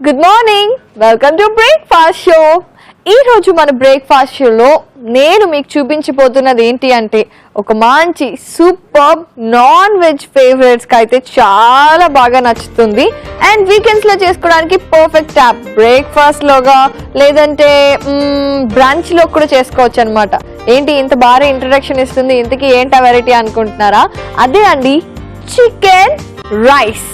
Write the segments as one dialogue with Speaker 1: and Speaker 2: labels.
Speaker 1: Good morning, welcome to breakfast show. ఈ రోజు మన బ్రేక్ఫాస్ట్ షోలో నేను మీకు చూపించబోతున్నది ఏంటి అంటే ఒక మంచి సూపర్ నాన్ వెజ్ ఫేవరెట్స్ కి అయితే చాలా బాగా నచ్చుతుంది అండ్ వీకెండ్స్ లో చేసుకోవడానికి పర్ఫెక్ట్ యాప్. బ్రేక్ఫాస్ట్ లోగా లేదంటే బ్రంచ్ లో కూడా చేసుకోవచ్చు అనమాట. ఏంటి ఇంత బాగా ఇంట్రడక్షన్ ఇస్తుంది, ఇంతకీ ఏంటా వెరైటీ అనుకుంటున్నారా? అదే అండి, చికెన్ రైస్.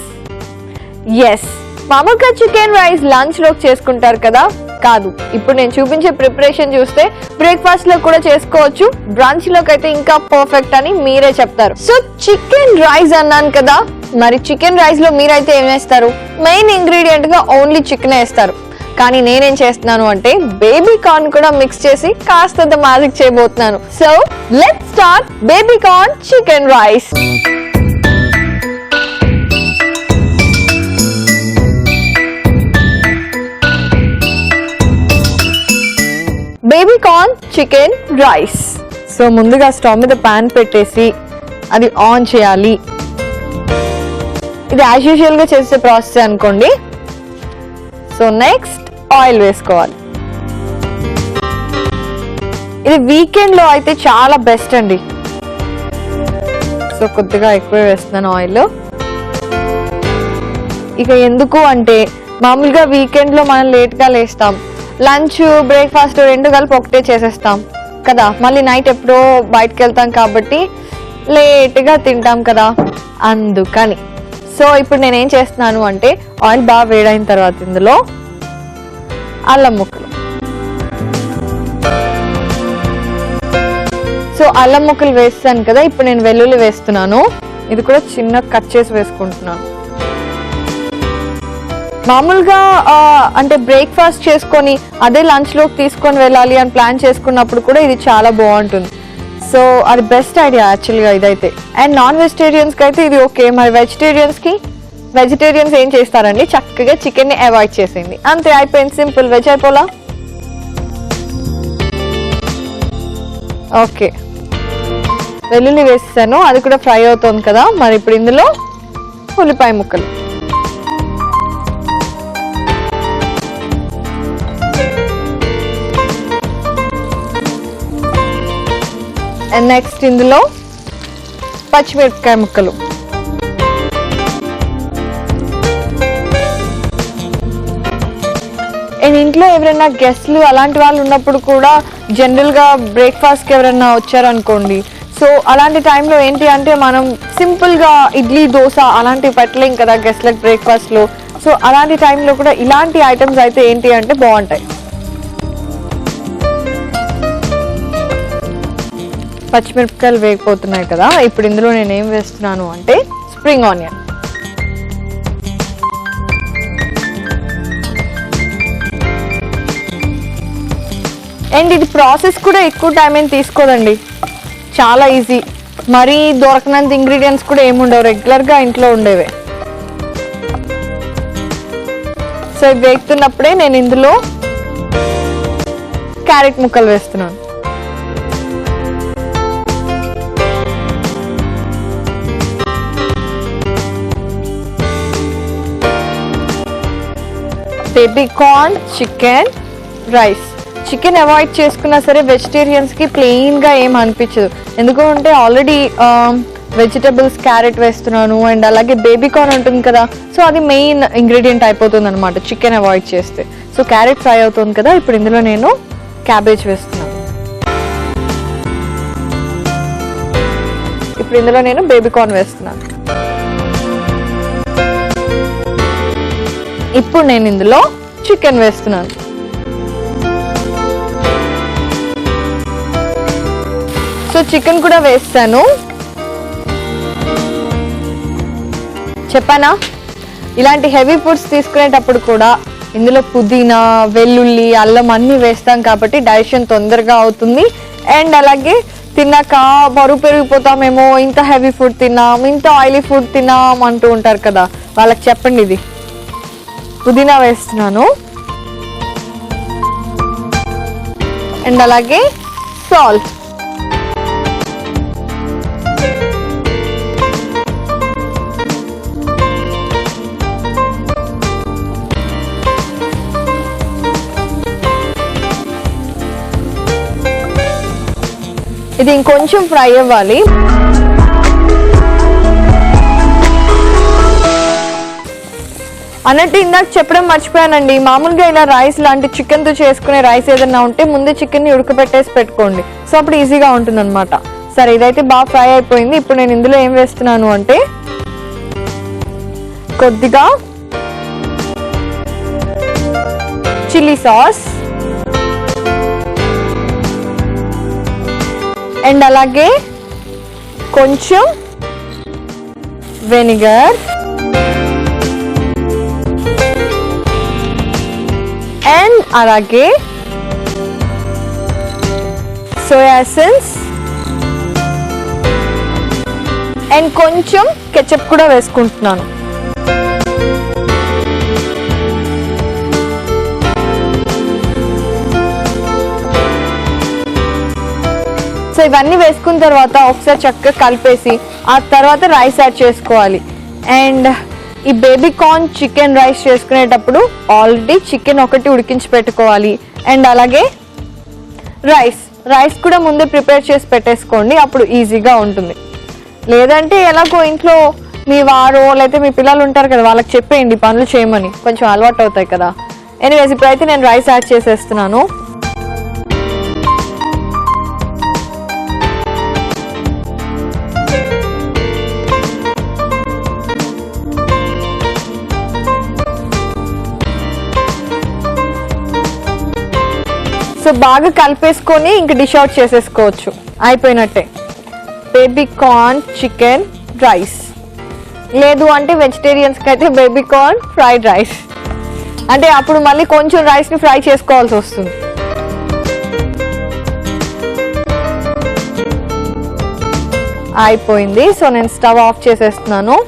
Speaker 1: ఎస్, మామూలుగా చికెన్ రైస్ లంచ్ లోకి చేసుకుంటారు కదా, కాదు. ఇప్పుడు నేను చూపించే ప్రిపరేషన్ చూస్తే బ్రేక్ఫాస్ట్ లో కూడా చేసుకోవచ్చు, బ్రంచ్ లోకి అయితే ఇంకా పర్ఫెక్ట్ అని మీరే చెప్తారు. సో చికెన్ రైస్ అన్నాను కదా, మరి చికెన్ రైస్ లో మీరైతే ఏం వేస్తారు? మెయిన్ ఇంగ్రీడియంట్ గా ఓన్లీ చికెన్ వేస్తారు. కానీ నేనేం చేస్తున్నాను అంటే బేబీ కార్న్ కూడా మిక్స్ చేసి కాస్తంత మ్యాజిక్ చేయబోతున్నాను. So let's start baby corn chicken rice. Baby corn chicken rice. So ముందుగా స్టవ్ మీద పాన్ పెట్టేసి అది ఆన్ చేయాలి. ఇది యాజ్ యూజువల్ గా చేసే ప్రాసెస్ అనుకోండి. సో నెక్స్ట్ ఆయిల్ వేసుకోవాలి. ఇది వీకెండ్ లో అయితే చాలా బెస్ట్ అండి. సో కొద్దిగా ఎక్కువ వేస్తున్నాను ఆయిల్. ఇక ఎందుకు అంటే మామూలుగా వీకెండ్ లో మనం లేట్ గా లేస్తాం, లంచ్ బ్రేక్ఫాస్ట్ రెండు కలిపి ఒకటే చేసేస్తాం కదా, మళ్ళీ నైట్ ఎప్పుడో బయటకు వెళ్తాం కాబట్టి లేట్గా తింటాం కదా, అందుకని. సో ఇప్పుడు నేనేం చేస్తున్నాను అంటే ఆయిల్ బాగా వేడైన తర్వాత ఇందులో అల్లం ముక్కలు. సో అల్లం ముక్కలు వేస్తాను కదా, ఇప్పుడు నేను వెల్లుల్లి వేస్తున్నాను. ఇది కూడా చిన్న కట్ చేసి వేసుకుంటున్నాను. మామూలుగా అంటే బ్రేక్ఫాస్ట్ చేసుకొని అదే లంచ్ లోకి తీసుకొని వెళ్ళాలి అని ప్లాన్ చేసుకున్నప్పుడు కూడా ఇది చాలా బాగుంటుంది. సో అది బెస్ట్ ఐడియా యాక్చువల్గా ఇదైతే. అండ్ నాన్ వెజిటేరియన్స్కి అయితే ఇది ఓకే. మరి వెజిటేరియన్స్ ఏం చేస్తారండి, చక్కగా చికెన్ని అవాయిడ్ చేసేయండి, అంతే, అయిపోయింది, సింపుల్. వెజ్ అయిపోలా. ఓకే, వెల్లుల్లి వేసేసాను, అది కూడా ఫ్రై అవుతుంది కదా. మరి ఇప్పుడు ఇందులో ఉల్లిపాయ ముక్కలు, అండ్ నెక్స్ట్ ఇందులో పచ్చిమిరపకాయ ముక్కలు, అండ్ ఇంట్లో ఎవరైనా గెస్ట్లు అలాంటి వాళ్ళు ఉన్నప్పుడు కూడా జనరల్గా బ్రేక్ఫాస్ట్కి ఎవరైనా వచ్చారనుకోండి, సో అలాంటి టైంలో ఏంటి అంటే మనం సింపుల్గా ఇడ్లీ దోశ అలాంటివి పెట్టలేం కదా గెస్ట్లకు బ్రేక్ఫాస్ట్లో. సో అలాంటి టైంలో కూడా ఇలాంటి ఐటమ్స్ అయితే ఏంటి అంటే బాగుంటాయి. పచ్చిమిరపకాయలు వేగిపోతున్నాయి కదా, ఇప్పుడు ఇందులో నేను ఏం వేస్తున్నాను అంటే స్ప్రింగ్ ఆనియన్. అండ్ ఇది ప్రాసెస్ కూడా ఎక్కువ టైం ఏం తీసుకోదండి, చాలా ఈజీ. మరీ దొరకనంత ఇంగ్రీడియంట్స్ కూడా ఏముండవు, రెగ్యులర్గా ఇంట్లో ఉండేవే. సో ఇది వేగుతున్నప్పుడే నేను ఇందులో క్యారెట్ ముక్కలు వేస్తున్నాను. Baby corn chicken rice. Chicken avoid చేసుకున్నా సరే వెజిటేరియన్స్కి ప్లెయిన్గా ఏం అనిపించదు, ఎందుకంటే ఆల్రెడీ వెజిటబుల్స్ క్యారెట్ వేస్తున్నాను అండ్ అలాగే బేబీ కార్న్ ఉంటుంది కదా, సో అది మెయిన్ ఇంగ్రీడియంట్ అయిపోతుంది అనమాట చికెన్ అవాయిడ్ చేస్తే. సో క్యారెట్ ఫ్రై అవుతుంది కదా, ఇప్పుడు ఇందులో నేను క్యాబేజ్ వేస్తున్నాను. ఇప్పుడు ఇందులో నేను బేబీ కార్న్ వేస్తున్నాను. ఇప్పుడు నేను ఇందులో చికెన్ వేస్తున్నాను. సో చికెన్ కూడా వేస్తాను. చెప్పానా, ఇలాంటి హెవీ ఫుడ్స్ తీసుకునేటప్పుడు కూడా ఇందులో పుదీనా, వెల్లుల్లి, అల్లం అన్నీ వేస్తాం కాబట్టి డైజెషన్ తొందరగా అవుతుంది. అండ్ అలాగే తిన్నాక బరువు పెరిగిపోతామేమో, ఇంత హెవీ ఫుడ్ తిన్నాం, ఇంత ఆయిలీ ఫుడ్ తిన్నాం అంటూ ఉంటారు కదా, వాళ్ళకి చెప్పండి. ఇది పుదీనా వేస్తున్నాను అండ్ అలాగే సాల్ట్. ఇది ఇంకొంచెం ఫ్రై అవ్వాలి. అన్నట్టు ఇందాక చెప్పడం మర్చిపోయానండి, మామూలుగా ఇలా రైస్ లాంటి చికెన్తో చేసుకునే రైస్ ఏదైనా ఉంటే ముందే చికెన్ని ఉడకబెట్టేసి పెట్టుకోండి, సో అప్పుడు ఈజీగా ఉంటుంది అనమాట. సరే, ఇదైతే బాగా ఫ్రై అయిపోయింది. ఇప్పుడు నేను ఇందులో ఏం వేస్తున్నాను అంటే కొద్దిగా చిల్లీ సాస్ అండ్ అలాగే కొంచెం వెనిగర్ అండ్ అలాగే సోయా ఎసెన్స్ అండ్ కొంచెం కెచప్ కూడా వేసుకుంటున్నాను. సో ఇవన్నీ వేసుకున్న తర్వాత ఒకసారి చక్కగా కలిపేసి ఆ తర్వాత రైస్ యాడ్ చేసుకోవాలి. అండ్ ఈ బేబీ కార్న్ చికెన్ రైస్ చేసుకునేటప్పుడు ఆల్రెడీ చికెన్ ఒకటి ఉడికించి పెట్టుకోవాలి. అండ్ అలాగే రైస్ కూడా ముందే ప్రిపేర్ చేసి పెట్టేసుకోండి, అప్పుడు ఈజీగా ఉంటుంది. లేదంటే ఎలాగో ఇంట్లో మీ వారు లేకపోతే మీ పిల్లలు ఉంటారు కదా, వాళ్ళకి చెప్పేయండి పనులు చేయమని, కొంచెం అలవాటు అవుతాయి కదా. ఎనీవేస్, ఇప్పుడైతే నేను రైస్ యాడ్ చేసేస్తున్నాను. సో బాగా కలిపేసుకొని ఇంక డిష్ అవుట్ చేసేసుకోవచ్చు, అయిపోయినట్టే. బేబీ కార్న్ చికెన్ రైస్, లేదు అంటే వెజిటేరియన్స్కి అయితే బేబీ కార్న్ ఫ్రైడ్ రైస్. అంటే అప్పుడు మళ్ళీ కొంచెం రైస్ని ఫ్రై చేసుకోవాల్సి వస్తుంది. అయిపోయింది. సో నేను స్టవ్ ఆఫ్ చేసేస్తున్నాను.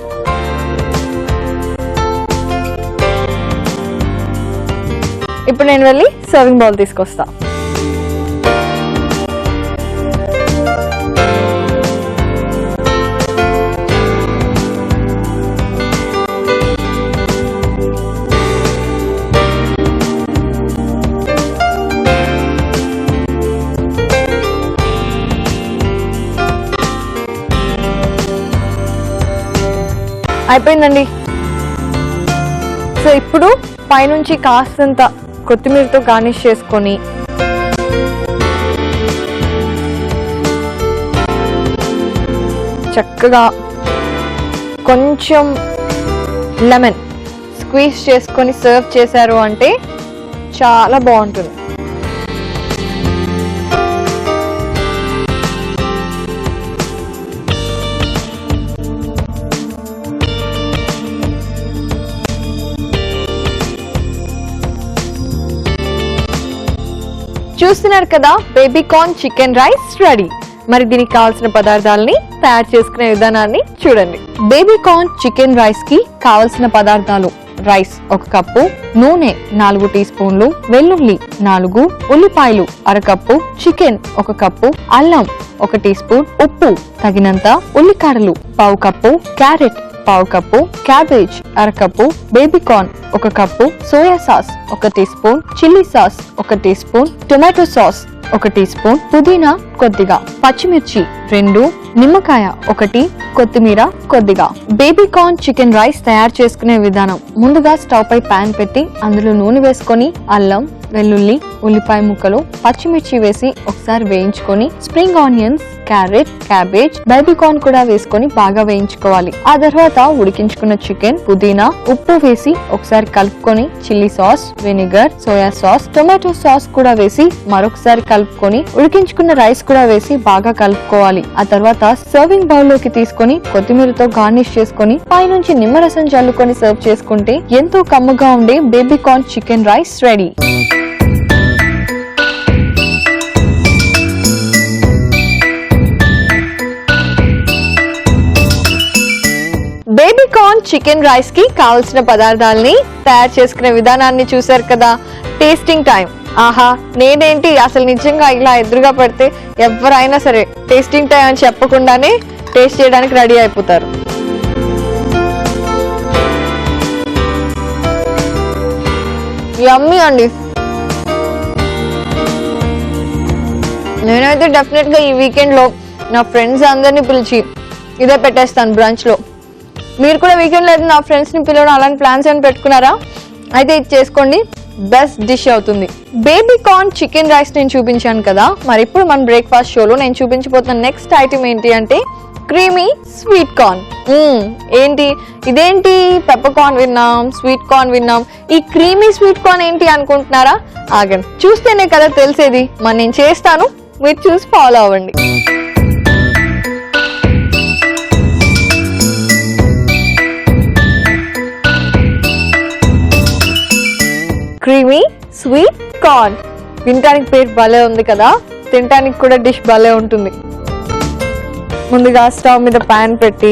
Speaker 1: ఇప్పుడు నేను వెళ్ళి సర్వింగ్ బౌల్ తీసుకొస్తా. అయిపోయిందండి. సో ఇప్పుడు పైనుంచి కాస్తంత కొత్తిమీరతో గార్నిష్ చేసుకొని చక్కగా కొంచెం లెమన్ స్క్వీజ్ చేసుకొని సర్వ్ చేశారు అంటే చాలా బాగుంటుంది. చూస్తున్నారు కదా, baby corn chicken rice ready. మరి దీనికి కావాల్సిన పదార్థాలని తయారు చేసుకునే విధానాన్ని చూడండి. బేబీ కార్న్ చికెన్ రైస్ కి కావలసిన పదార్థాలు: రైస్ 1 కప్పు, నూనె 4 టీ స్పూన్లు, వెల్లుల్లి 4, ఉల్లిపాయలు 1/2 కప్పు, చికెన్ 1 కప్పు, అల్లం 1 టీ స్పూన్, ఉప్పు తగినంత, ఉల్లికాడలు 1/2 cup, carrot 1/2 cup, cabbage 1/2 cup, baby corn 1 cup, soya sauce 1 teaspoon, chilli sauce 1 teaspoon, tomato sauce 1 teaspoon, పుదీనా కొద్దిగా, పచ్చిమిర్చి 2, నిమ్మకాయ 1, కొత్తిమీర కొద్దిగా. బేబీ కార్న్ చికెన్ రైస్ తయారు చేసుకునే విధానం: ముందుగా స్టవ్ పై పాన్ పెట్టి అందులో నూనె వేసుకొని అల్లం, వెల్లుల్లి, ఉల్లిపాయ ముక్కలు, పచ్చిమిర్చి వేసి ఒకసారి వేయించుకొని spring onions, carrot, cabbage, baby corn కూడా వేసుకొని బాగా వేయించుకోవాలి. ఆ తర్వాత ఉడికించుకున్న చికెన్, పుదీనా, ఉప్పు వేసి ఒకసారి కలుపుకొని chilli sauce, vinegar, soya sauce, tomato sauce కూడా వేసి మరొకసారి కలుపుకొని ఉడికించుకున్న రైస్ కూడా వేసి బాగా కలుపుకోవాలి. ఆ తర్వాత సర్వింగ్ బౌల్ లోకి తీసుకొని కొత్తిమీరతో గార్నిష్ చేసుకొని పైనుంచి నిమ్మరసం జల్లుకొని సర్వ్ చేసుకుంటే ఎంతో కమ్మగా ఉండే baby corn chicken rice ready. Baby corn chicken rice కి కావాల్సిన పదార్థాలని తయారు చేసుకునే విధానాన్ని చూసారు కదా. Tasting time. ఆహా, నేనేంటి అసలు నిజంగా ఇలా ఎదురుగా పడితే ఎవరైనా సరే టేస్టింగ్ టైం అని చెప్పకుండానే టేస్ట్ చేయడానికి రెడీ అయిపోతారు. యమ్మీ అండి. నేనైతే డెఫినెట్గా ఈ వీకెండ్లో నా ఫ్రెండ్స్ అందరినీ పిలిచి ఇదే పెట్టేస్తాను బ్రంచ్లో. మీరు కూడా వీకెండ్లో అయితే నా ఫ్రెండ్స్ని పిలవడం అలాంటి ప్లాన్స్ ఏమైనా పెట్టుకున్నారా? అయితే ఇది చేసుకోండి, బెస్ట్ డిష్ అవుతుంది. బేబీ కార్న్ చికెన్ రైస్ నేను చూపించాను కదా, మరి ఇప్పుడు మన బ్రేక్ఫాస్ట్ షోలో నేను చూపించబోతున్న నెక్స్ట్ ఐటమ్ ఏంటి అంటే క్రీమీ స్వీట్ కార్న్. ఏంటి ఇదేంటి, పెప్పర్ కార్న్ విన్నాం, స్వీట్ కార్న్ విన్నాం, ఈ క్రీమీ స్వీట్ కార్న్ ఏంటి అనుకుంటున్నారా? ఆగండి, చూస్తేనే కదా తెలిసేది. మరి నేను చేస్తాను, మీరు చూసి ఫాలో అవ్వండి. క్రీమీ స్వీట్ కార్న్ వినటానికి పేరు భలే ఉంది కదా, తినటానికి కూడా డిష్ భలే ఉంటుంది. ముందుగా స్టవ్ మీద ప్యాన్ పెట్టి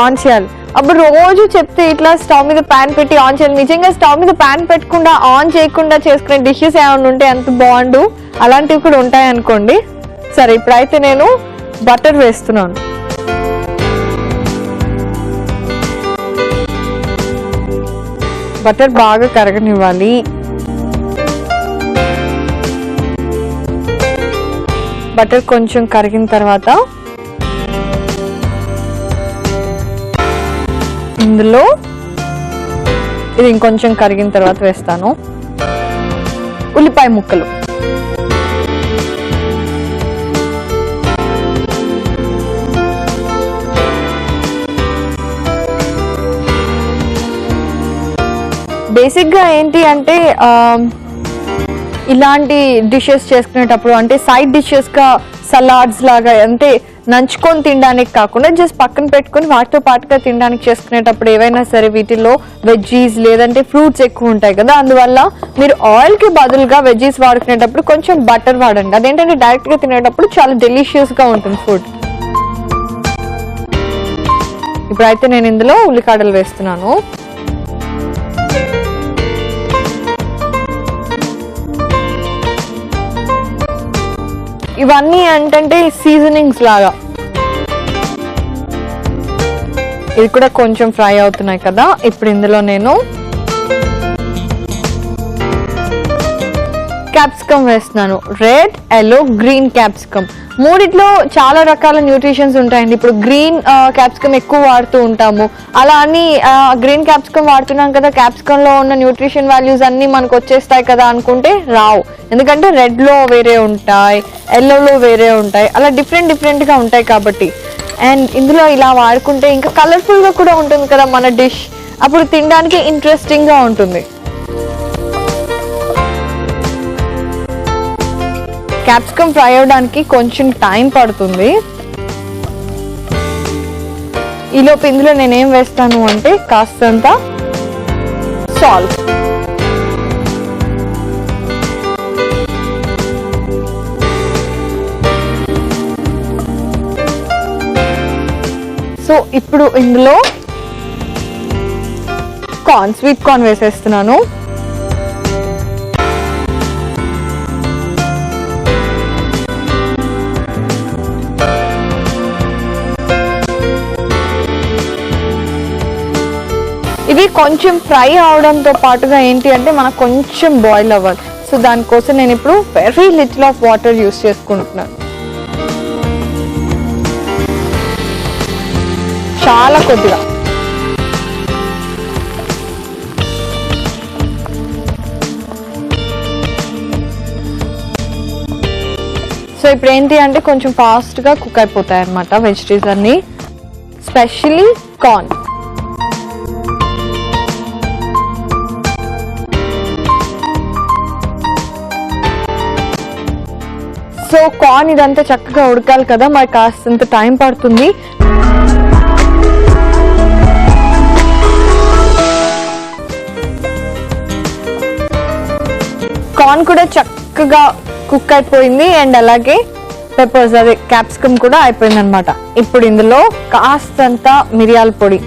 Speaker 1: ఆన్ చేయాలి. అప్పుడు రోజు చెప్తే ఇట్లా స్టవ్ మీద ప్యాన్ పెట్టి ఆన్ చేయాలి. నిజంగా స్టవ్ మీద ప్యాన్ పెట్టకుండా ఆన్ చేయకుండా చేసుకునే డిషెస్ ఏమైనా ఉంటే ఎంత బాగుండు, అలాంటివి కూడా ఉంటాయి అనుకోండి. సరే, ఇప్పుడైతే నేను బటర్ వేస్తున్నాను. బటర్ బాగా కరగనివ్వాలి. బటర్ కొంచెం కరిగిన తర్వాత ఇందులో ఇది ఇంకొంచెం కరిగిన తర్వాత వేస్తాను ఉల్లిపాయ ముక్కలు. బేసిక్గా ఏంటి అంటే ఇలాంటి డిషెస్ చేసుకునేటప్పుడు అంటే సైడ్ డిషెస్గా సలాడ్స్ లాగా అంటే నంచుకొని తినడానికి కాకుండా జస్ట్ పక్కన పెట్టుకొని వాటితో పాటుగా తినడానికి చేసుకునేటప్పుడు ఏవైనా సరే వీటిల్లో వెజ్జీస్ లేదంటే ఫ్రూట్స్ ఎక్కువ ఉంటాయి కదా, అందువల్ల మీరు ఆయిల్కి బదులుగా వెజ్జీస్ వాడుకునేటప్పుడు కొంచెం బటర్ వాడండి. అదేంటంటే డైరెక్ట్గా తినేటప్పుడు చాలా డెలిషియస్గా ఉంటుంది ఫుడ్. ఇప్పుడైతే నేను ఇందులో ఉల్లికాడలు వేస్తున్నాను. ఇవన్నీ ఏంటంటే సీజనింగ్స్ లాగా. ఇది కూడా కొంచెం ఫ్రై అవుతున్నాయి కదా, ఇప్పుడు ఇందులో నేను క్యాప్సికమ్ వేస్తున్నాను. Red, yellow, green capsicum. మూడిట్లో చాలా రకాల న్యూట్రిషన్స్ ఉంటాయండి. ఇప్పుడు గ్రీన్ క్యాప్సికమ్ ఎక్కువ వాడుతూ ఉంటాము, అలా అని గ్రీన్ క్యాప్సికమ్ వాడుతున్నాం కదా, క్యాప్సికంలో ఉన్న న్యూట్రిషన్ వాల్యూస్ అన్నీ మనకు వచ్చేస్తాయి కదా అనుకుంటే రావు. ఎందుకంటే రెడ్లో వేరే ఉంటాయి, ఎల్లోలో వేరే ఉంటాయి, అలా డిఫరెంట్గా ఉంటాయి కాబట్టి. అండ్ ఇందులో ఇలా వాడుకుంటే ఇంకా కలర్ఫుల్గా కూడా ఉంటుంది కదా మన డిష్, అప్పుడు తినడానికి ఇంట్రెస్టింగ్గా ఉంటుంది. క్యాప్సికమ్ ఫ్రై అవడానికి కొంచెం టైం పడుతుంది. ఈలోపు ఇందులో నేనేం వేస్తాను అంటే కాస్తంత సాల్ట్. సో ఇప్పుడు ఇందులో కార్న్, స్వీట్ కార్న్ వేసేస్తున్నాను. ఇవి కొంచెం ఫ్రై అవడంతో పాటుగా ఏంటి అంటే మనకు కొంచెం బాయిల్ అవ్వాలి. సో దానికోసం నేను ఇప్పుడు very little of water use చేసుకుంటున్నాను, చాలా కొద్దిగా. సో ఇప్పుడు ఏంటి అంటే కొంచెం ఫాస్ట్గా కుక్ అయిపోతాయి అన్నమాట వెజిటేబుల్స్ అన్ని, స్పెషల్లీ కార్న్. సో కార్న్ ఇదంతా చక్కగా ఉడకాలి కదా, మరి కాస్తంత టైం పడుతుంది. కార్న్ కూడా చక్కగా కుక్ అయిపోయింది అండ్ అలాగే పెప్పర్స్ అదే క్యాప్సికమ్ కూడా అయిపోయింది అనమాట. ఇప్పుడు ఇందులో కాస్తంత మిరియాల పొడి,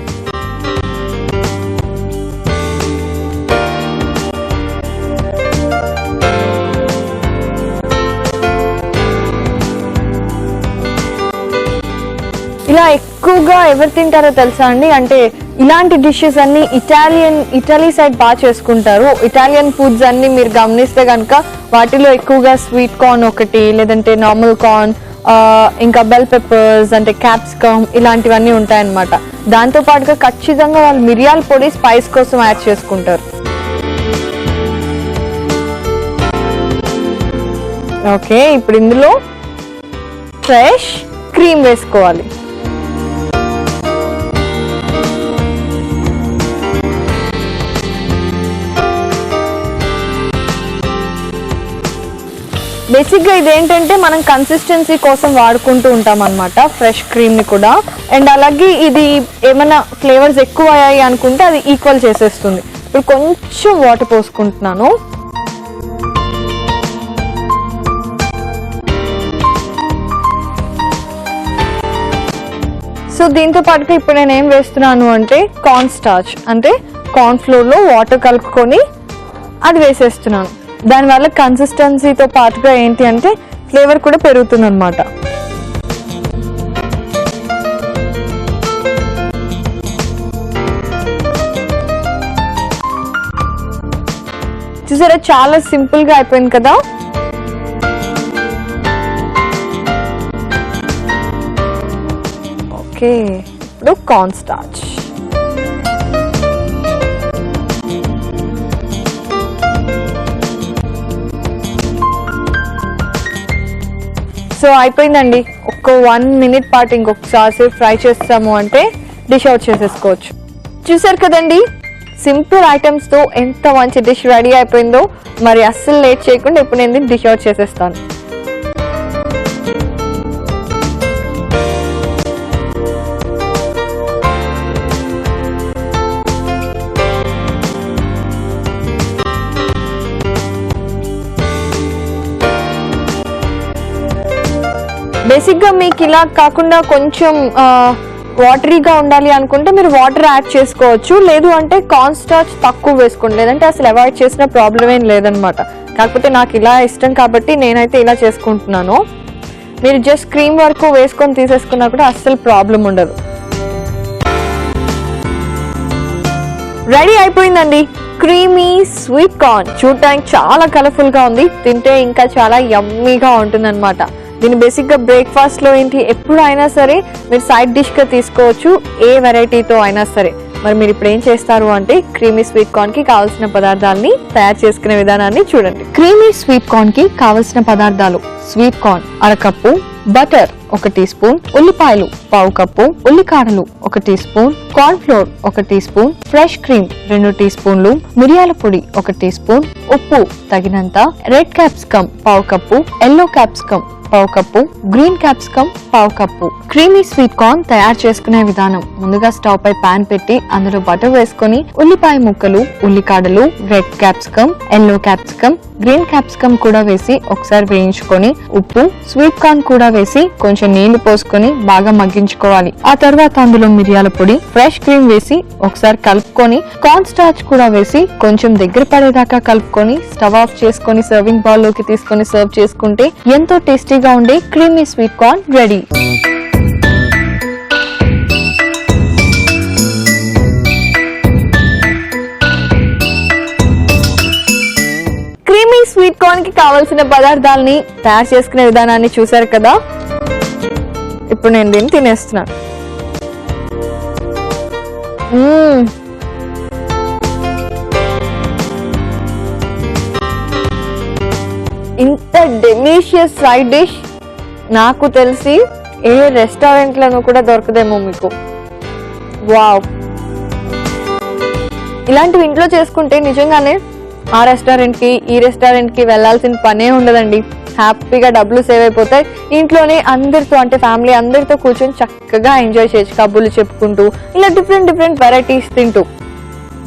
Speaker 1: ఇలా ఎక్కువగా ఎవరు తింటారో తెలుసా అండి, అంటే ఇలాంటి డిషెస్ అన్ని ఇటాలీ సైడ్ బాగా చేసుకుంటారు. ఇటాలియన్ ఫుడ్స్ అన్ని మీరు గమనిస్తే కనుక వాటిలో ఎక్కువగా స్వీట్ కార్న్ ఒకటి, లేదంటే నార్మల్ కార్న్, ఇంకా బెల్ పెప్పర్స్ అంటే క్యాప్సికమ్ ఇలాంటివన్నీ ఉంటాయన్నమాట. దాంతో పాటుగా ఖచ్చితంగా వాళ్ళు మిరియాల పొడి స్పైస్ కోసం యాడ్ చేసుకుంటారు. ఓకే, ఇప్పుడు ఇందులో ఫ్రెష్ క్రీమ్ వేసుకోవాలి. బేసిక్గా ఇదేంటంటే మనం కన్సిస్టెన్సీ కోసం వాడుకుంటూ ఉంటాం అనమాట ఫ్రెష్ క్రీమ్ని కూడా. అండ్ అలాగే ఇది ఏమైనా ఫ్లేవర్స్ ఎక్కువ అయ్యాయి అనుకుంటే అది ఈక్వల్ చేసేస్తుంది. ఇప్పుడు కొంచెం వాటర్ పోసుకుంటున్నాను. సో దీంతో పాటుగా ఇప్పుడు నేను ఏం వేస్తున్నాను అంటే కార్న్ స్టార్చ్, అంటే కార్న్ ఫ్లోర్లో వాటర్ కలుపుకొని అది వేసేస్తున్నాను. దానివల్ల కన్సిస్టెన్సీతో పాటుగా ఏంటి అంటే ఫ్లేవర్ కూడా పెరుగుతుంది అనమాట. చూసారా, చాలా సింపుల్గా అయిపోయింది కదా. ఓకే, ఇప్పుడు కార్న్ స్టార్చ్. సో అయిపోయిందండి. ఒక 1 minute పాటు ఇంకొకసారి ఫ్రై చేస్తాము అంటే డిష్ అవుట్ చేసేసుకోవచ్చు. చూసారు కదండి, సింపుల్ ఐటమ్స్తో ఎంత మంచి డిష్ రెడీ అయిపోయిందో. మరి అస్సలు లేట్ చేయకుండా ఇప్పుడు నేను డిష్ అవుట్ చేసేస్తాను. బేసిక్గా మీకు ఇలా కాకుండా కొంచెం వాటరీగా ఉండాలి అనుకుంటే మీరు వాటర్ యాడ్ చేసుకోవచ్చు. లేదు అంటే కార్న్ స్టార్చ్ తక్కువ వేసుకోండి, లేదంటే అసలు అవాయిడ్ చేసిన ప్రాబ్లం ఏం లేదనమాట. కాకపోతే నాకు ఇలా ఇష్టం కాబట్టి నేనైతే ఇలా చేసుకుంటున్నాను. మీరు జస్ట్ క్రీమ్ వరకు వేసుకొని తీసేసుకున్నా కూడా అస్సలు ప్రాబ్లం ఉండదు. రెడీ అయిపోయిందండి క్రీమీ స్వీట్ కార్న్. చూడటానికి చాలా కలర్ఫుల్గా ఉంది, తింటే ఇంకా చాలా యమ్మీగా ఉంటుంది అనమాట. దీన్ని బేసిక్గా బ్రేక్ఫాస్ట్లో ఏంటి ఎప్పుడు అయినా సరే మీరు సైడ్ డిష్గా తీసుకోవచ్చు, ఏ వెరైటీతో అయినా సరే. మరి మీరు ఇప్పుడు ఏం చేస్తారు అంటే క్రీమీ స్వీట్ కార్న్ కి కావాల్సిన పదార్థాలని తయారు చేసుకునే విధానాన్ని చూడండి. క్రీమీ స్వీట్ కార్న్ కి కావాల్సిన పదార్థాలు: sweet corn 1/2 cup, butter 1 teaspoon, ఉల్లిపాయలు 1/2 కప్పు, ఉల్లికాడలు 1 teaspoon, corn flour 1 teaspoon, fresh cream 2 tea స్పూన్లు, మిరియాల పొడి 1 టీ స్పూన్, ఉప్పు తగినంత, red capsicum 1/2 cup, yellow capsicum 1/2 cup, green capsicum 1/2 cup. Creamy sweet corn తయారు చేసుకునే విధానం: ముందుగా స్టవ్ పై పాన్ పెట్టి అందులో బటర్ వేసుకొని ఉల్లిపాయ ముక్కలు, ఉల్లికాడలు, red capsicum, yellow capsicum, green capsicum కూడా వేసి ఒకసారి వేయించుకొని ఉప్పు, స్వీట్ కార్న్ కూడా వేసి కొంచెం నీళ్లు పోసుకొని బాగా మగ్గించుకోవాలి. ఆ తర్వాత అందులో మిరియాల పొడి, ఫ్రెష్ క్రీమ్ వేసి ఒకసారి కలుపుకొని కార్న్ స్టార్చ్ కూడా వేసి కొంచెం దగ్గర పడేదాకా కలుపుకొని స్టవ్ ఆఫ్ చేసుకొని సర్వింగ్ బౌల్ లోకి తీసుకొని సర్వ్ చేసుకుంటే ఎంతో టేస్టీగా ఉండే creamy sweet corn ready. Creamy sweet corn కి కావాల్సిన పదార్థాలని తయారు చేసుకునే విధానాన్ని చూసారు కదా. ఇప్పుడు నేను దీన్ని తినేస్తున్నాను. ఇంత డెలిషియస్ సైడ్ డిష్ నాకు తెలిసి ఏ రెస్టారెంట్ లోనూ కూడా దొరకదేమో మీకు. వావ్, ఇలాంటివి ఇంట్లో చేసుకుంటే నిజంగానే ఆ రెస్టారెంట్ కి ఈ రెస్టారెంట్ కి వెళ్లాల్సిన పనే ఉండదండి. హ్యాపీగా డబ్బులు సేవ్ అయిపోతాయి. ఇంట్లోనే అందరితో అంటే ఫ్యామిలీ అందరితో కూర్చొని చక్కగా ఎంజాయ్ చేయొచ్చు, కబుర్లు చెప్పుకుంటూ ఇలా డిఫరెంట్ వెరైటీస్ తింటూ.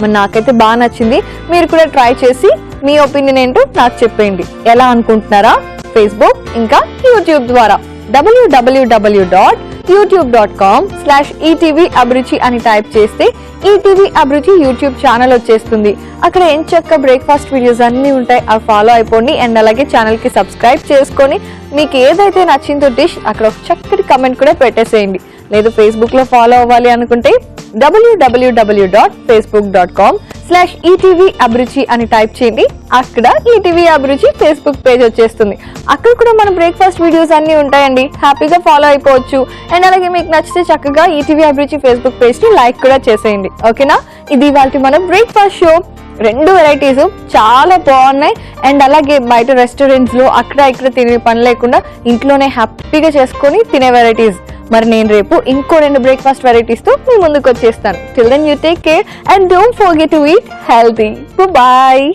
Speaker 1: మరి నాకైతే బాగా నచ్చింది. మీరు కూడా ట్రై చేసి మీ ఒపీనియన్ ఏంటో నాకు చెప్పండి. ఎలా అనుకుంటున్నారా? ఫేస్బుక్ ఇంకా యూట్యూబ్ ద్వారా www.youtube.com/ETV Abruchi అని టైప్ చేస్తే ఈటీవీ అభిరుచి యూట్యూబ్ ఛానల్ వచ్చేస్తుంది. అక్కడ ఎంచక్క బ్రేక్ఫాస్ట్ వీడియోస్ అన్ని ఉంటాయి, అవి ఫాలో అయిపోండి. అండ్ అలాగే ఛానల్ కి సబ్స్క్రైబ్ చేసుకొని మీకు ఏదైతే నచ్చిందో డిష్ అక్కడ ఒక చక్కటి కమెంట్ కూడా పెట్టేసేయండి. లేదు ఫేస్బుక్ లో ఫాలో అవ్వాలి అనుకుంటే www.facebook.com/etvabruchi అని టైప్ చేయండి. అక్కడ ఈటీవీ అభిరుచి ఫేస్బుక్ పేజ్ వచ్చేస్తుంది. అక్కడ కూడా మన బ్రేక్ఫాస్ట్ వీడియోస్ అన్ని ఉంటాయండి. హ్యాపీగా ఫాలో అయిపోవచ్చు. అండ్ అలాగే మీకు నచ్చితే చక్కగా ఈటీవీ అభిరుచి ఫేస్బుక్ పేజ్ ని లైక్ కూడా చేసేయండి. ఓకేనా? ఇది ఇవాల్టి మన బ్రేక్ఫాస్ట్ షో. 2 వెరైటీస్ చాలా బాగున్నాయి. అండ్ అలాగే బయట రెస్టారెంట్స్ లో అక్కడ ఇక్కడ తినే పని లేకుండా ఇంట్లోనే హ్యాపీగా చేసుకొని తినే వెరైటీస్. మరి నేను రేపు ఇంకో 2 బ్రేక్ఫాస్ట్ వెరైటీస్ తో మీ ముందుకు వచ్చేస్తాను. Till then you take care and don't forget to eat healthy. Bye.